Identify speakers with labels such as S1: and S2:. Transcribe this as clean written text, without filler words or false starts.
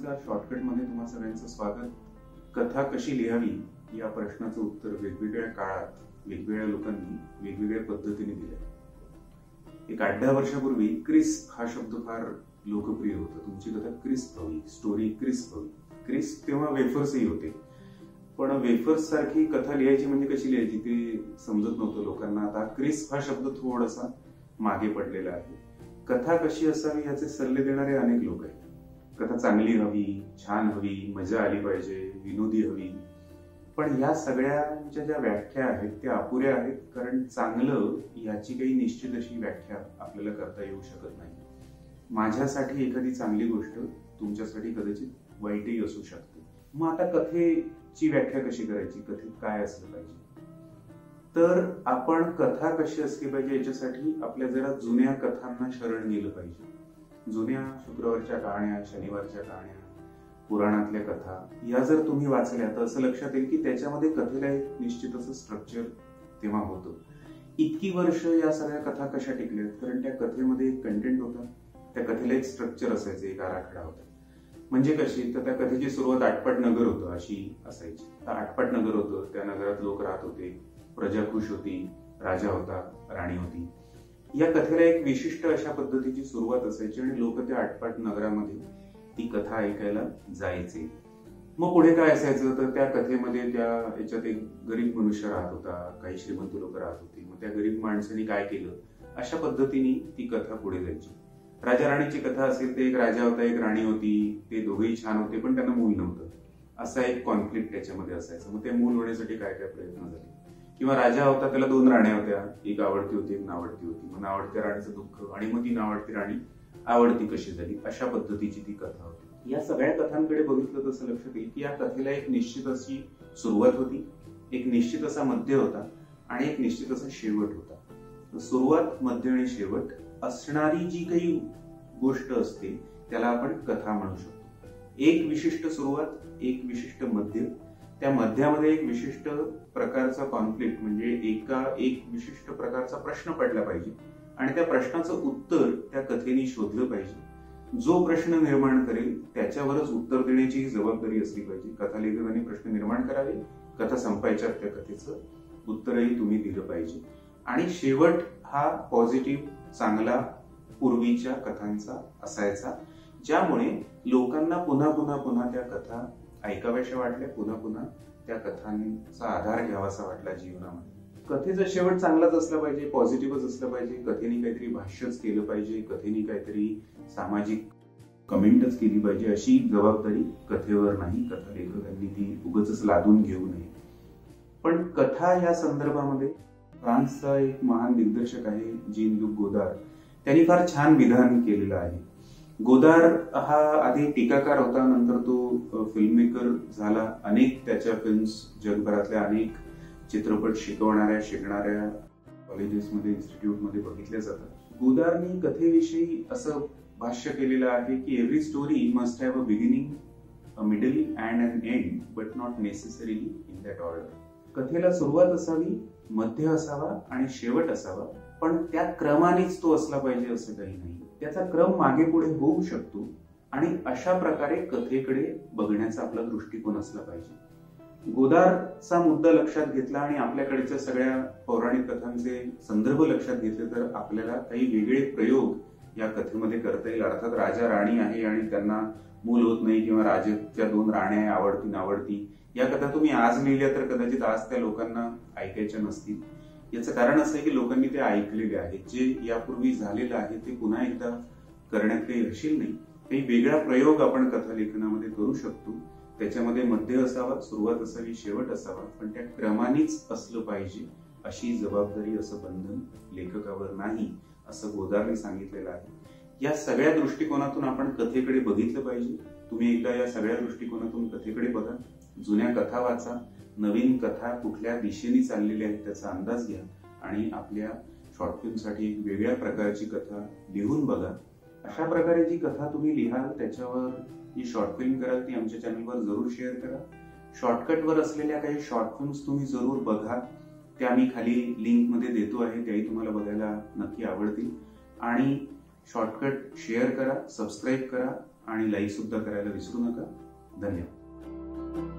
S1: नमस्कार. शॉर्टकटमध्ये तुम्हा सगळ्यांचं स्वागत. कथा कशी लिहावी या प्रश्नाचं उत्तर वेगवेगळ्या काळात वेगवेगळ्या लोकांनी वेगवेगळ्या पद्धतीने दिलं. एक 8-10 वर्षापूर्वी क्रिस्प हा शब्द फार लोकप्रिय होता. तुमची कथा क्रिस्प हवी, स्टोरी क्रिस्प हवी. क्रिस्प तेव्हा वेफर्सही होते, पण वेफर्स सारखी कथा लिहायची म्हणजे कशी लिहायची ते समजत नव्हतं लोकांना. आता क्रिस्प हा शब्द थोडासा मागे पडलेला आहे. कथा कशी असावी याचे सल्ले देणारे अनेक लोक आहेत. कथा चांगली हवी, छान हवी, मजा आली पाहिजे, विनोदी हवी. पण या सगळ्यांच्या ज्या व्याख्या आहेत त्या अपुऱ्या आहेत, कारण चांगलं याची काही निश्चित अशी व्याख्या आपल्याला करता येऊ शकत नाही. माझ्यासाठी एखादी चांगली गोष्ट तुमच्यासाठी कदाचित वाईटही असू शकते. मग आता कथेची व्याख्या कशी करायची, कथेत काय असलं पाहिजे? तर आपण कथा कशी असली पाहिजे याच्यासाठी आपल्या जरा जुन्या कथांना शरण गेलं पाहिजे. जुन्या शुक्रवारच्या कहाण्या, शनिवारच्या कहाण्या, पुराणातल्या कथा या जर तुम्ही वाचल्या तर असं लक्षात येईल की त्याच्यामध्ये कथेला एक निश्चित असं स्ट्रक्चर तेव्हा होतं. इतकी वर्ष या सगळ्या कथा कशा टिकल्यात? कारण त्या कथेमध्ये एक कंटेंट होता, त्या कथेला एक स्ट्रक्चर असायचं, एक आराखडा होता. म्हणजे कशी, तर त्या कथेची सुरुवात आटपाट नगर होतं अशी असायची. आटपाट नगर होतं, त्या नगरात लोक राहत होते, प्रजा खुश होती, राजा होता, राणी होती. या कथेला एक विशिष्ट अशा पद्धतीची सुरुवात असायची आणि लोक त्या आटपाट नगरामध्ये ती कथा ऐकायला जायचे. मग पुढे काय असायचं, तर त्या कथेमध्ये त्या याच्यात एक गरीब मनुष्य राहत होता, काही श्रीमंत लोक राहत होती. मग त्या गरीब माणसाने काय केलं, अशा पद्धतीने ती कथा पुढे जायची. राजा राणीची कथा असेल तर एक राजा होता, एक राणी होती, ते दोघेही छान होते पण त्यांना मूल नव्हतं. असा एक कॉन्फ्लिक्ट त्याच्यामध्ये असायचं. मग ते मूल होण्यासाठी काय काय प्रयत्न झाले. किंवा राजा होता, त्याला 2 राण्या होत्या, एक आवडती होती, एक नावडती होती. मग नावडत्या राणीचं दुःख आणि मग ती नावडती राणी आवडती कशी झाली, अशा पद्धतीची ती कथा होती. या सगळ्या कथांकडे बघितलं तसं लक्षात येईल की या कथेला एक निश्चित अशी सुरुवात होती, एक निश्चित असा मध्य होता आणि एक निश्चित असा शेवट होता. सुरुवात, मध्य आणि शेवट असणारी जी काही गोष्ट असते त्याला आपण कथा म्हणू शकतो. एक विशिष्ट सुरुवात, एक विशिष्ट मध्य, त्या मध्यामध्ये एक विशिष्ट प्रकारचा कॉन्फ्लिक्ट म्हणजे एक विशिष्ट प्रकारचा प्रश्न पडला पाहिजे आणि त्या प्रश्नाचं उत्तर त्या कथेने शोधलं पाहिजे. जो प्रश्न निर्माण करेल त्याच्यावरच उत्तर देण्याची जबाबदारी असली पाहिजे. कथा लेखकांनी प्रश्न निर्माण करावे, कथा संपायच्या त्या कथेचं उत्तरही तुम्ही दिलं पाहिजे. आणि शेवट हा पॉझिटिव्ह, चांगला, पूर्वीच्या कथांचा असायचा, ज्यामुळे लोकांना पुन्हा पुन्हा पुन्हा त्या कथा ऐकाव्याशा वाटल्या, पुन्हा पुन्हा त्या कथांचा आधार घ्यावासा वाटला जीवनामध्ये. कथेचा शेवट चांगलाच असला पाहिजे, पॉझिटिव्हच असलं पाहिजे. कथेने काहीतरी भाष्यच केलं पाहिजे, कथेने काहीतरी सामाजिक कमेंटच केली पाहिजे, अशी जबाबदारी कथेवर नाही. कथा लेखकांनी ती उगाचच लादून घेऊ नये. पण कथा या संदर्भामध्ये फ्रान्सचा एक महान दिग्दर्शक आहे, जीन लुक गोदार, त्यांनी फार छान विधान केलेलं आहे. गोदार हा आधी टीकाकार होता, नंतर तो फिल्म मेकर झाला. अनेक त्याच्या फिल्म्स जगभरातल्या अनेक चित्रपट शिकणाऱ्या कॉलेजेसमध्ये, इन्स्टिट्यूटमध्ये बघितल्या जातात. गोदारनी कथेविषयी असं भाष्य केलेलं आहे की every story must have a beginning, a middle and an end, but not necessarily in that order. कथेला सुरुवात असावी, मध्य असावा आणि शेवट असावा, पण त्या क्रमानेच तो असला पाहिजे असं काही नाही. त्याचा क्रम मागे पुढे होऊ शकतो आणि अशा प्रकारे कथेकडे बघण्याचा आपला दृष्टिकोन असला पाहिजे. गोदारचा मुद्दा लक्षात घेतला आणि आपल्याकडच्या सगळ्या पौराणिक कथांचे संदर्भ लक्षात घेतले तर आपल्याला काही वेगळे प्रयोग या कथेमध्ये करता येईल. अर्थात राजा राणी आहे आणि त्यांना मूल होत नाही, किंवा राजाच्या 2 राण्या आवडती नावडती, या कथा तुम्ही आज लिहिल्या तर कदाचित आज त्या लोकांना ऐकायच्या नसतील. याचं कारण असं आहे की लोकांनी ते ऐकलेले आहेत. जे यापूर्वी झालेलं आहे ते पुन्हा एकदा करण्यात काही हशील नाही. काही वेगळा प्रयोग आपण कथा लेखनामध्ये करू शकतो. त्याच्यामध्ये मध्य असावा, सुरुवात असावी, शेवट असावा, पण त्या क्रमानेच असलं पाहिजे अशी जबाबदारी, असं बंधन लेखकावर नाही, असं गोदारने सांगितलेलं आहे. या सगळ्या दृष्टिकोनातून आपण कथेकडे बघितलं पाहिजे. तुम्ही एकदा या सगळ्या दृष्टिकोनातून कथेकडे बघा, जुन्या कथा वाचा, नवीन कथा कुठल्या दिशेने चाललेल्या आहेत त्याचा अंदाज घ्या आणि आपल्या शॉर्ट फिल्मसाठी एक वेगळ्या प्रकारची कथा लिहून बघा. अशा प्रकारे जी कथा तुम्ही लिहाल त्याच्यावर जी शॉर्ट फिल्म कराल ती आमच्या चॅनलवर जरूर शेअर करा. शॉर्टकटवर असलेल्या काही शॉर्ट फिल्म्स तुम्ही जरूर बघा, त्या मी खाली लिंक मध्ये देतो आहे, त्याही तुम्हाला बघायला नक्की आवडतील. आणि शॉर्टकट शेअर करा, सबस्क्राईब करा आणि लाईक सुद्धा करायला विसरू नका. धन्यवाद.